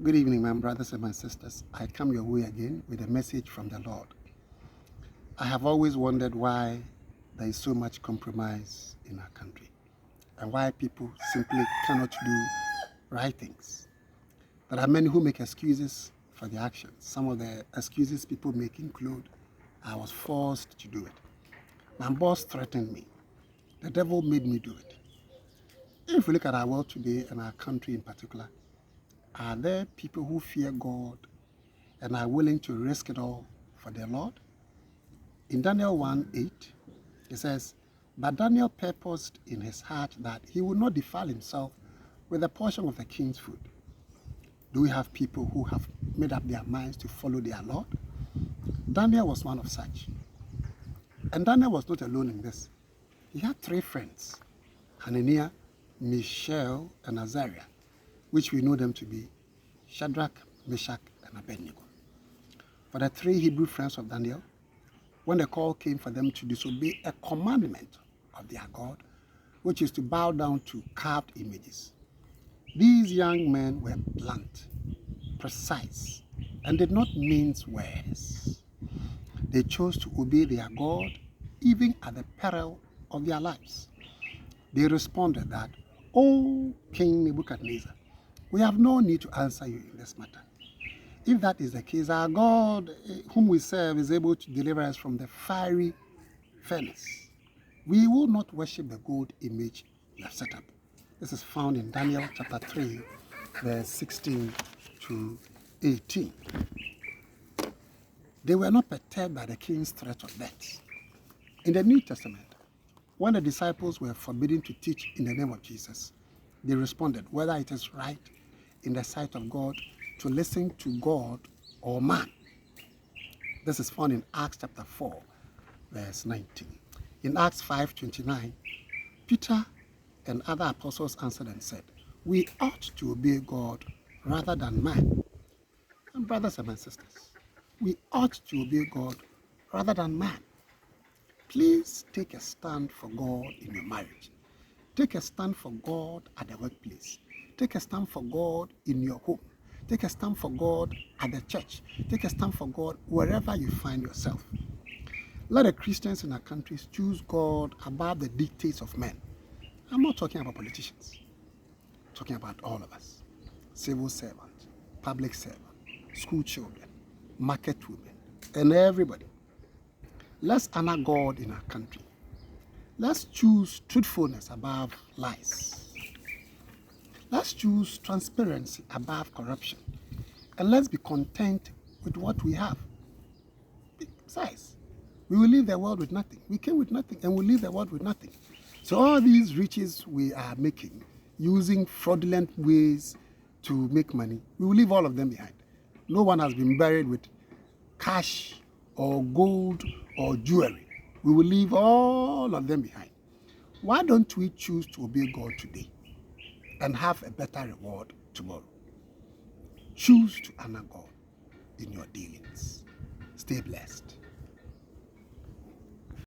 Good evening, my brothers and my sisters. I come your way again with a message from the Lord. I have always wondered why there is so much compromise in our country and why people simply cannot do right things. There are many who make excuses for their actions. Some of the excuses people make include, I was forced to do it. My boss threatened me. The devil made me do it. If we look at our world today and our country in particular, are there people who fear God and are willing to risk it all for their Lord? In Daniel 1:8, it says, but Daniel purposed in his heart that he would not defile himself with a portion of the king's food. Do we have people who have made up their minds to follow their Lord? Daniel was one of such. And Daniel was not alone in this. He had three friends, Hananiah, Mishael, and Azariah, which we know them to be Shadrach, Meshach, and Abednego. For the three Hebrew friends of Daniel, when the call came for them to disobey a commandment of their God, which is to bow down to carved images, these young men were blunt, precise, and did not mince words. They chose to obey their God even at the peril of their lives. They responded that, O King Nebuchadnezzar, we have no need to answer you in this matter. If that is the case, our God, whom we serve, is able to deliver us from the fiery furnace. We will not worship the gold image you have set up. This is found in Daniel chapter 3, verse 16 to 18. They were not perturbed by the king's threat of death. In the New Testament, when the disciples were forbidden to teach in the name of Jesus, they responded whether it is right in the sight of God to listen to God or man. This is found in Acts chapter 4, verse 19. In Acts 5:29, Peter and other apostles answered and said, we ought to obey God rather than man. And brothers and my sisters, we ought to obey God rather than man. Please take a stand for God in your marriage. Take a stand for God at the workplace. Take a stand for God in your home. Take a stand for God at the church. Take a stand for God wherever you find yourself. Let the Christians in our countries choose God above the dictates of men. I'm not talking about politicians. I'm talking about all of us. Civil servants, public servants, school children, market women, and everybody. Let's honor God in our country. Let's choose truthfulness above lies. Let's choose transparency above corruption. And let's be content with what we have. Besides, we will leave the world with nothing. We came with nothing and we'll leave the world with nothing. So all these riches we are making, using fraudulent ways to make money, we will leave all of them behind. No one has been buried with cash or gold or jewelry. We will leave all of them behind. Why don't we choose to obey God today and have a better reward tomorrow? Choose to honor God in your dealings. Stay blessed.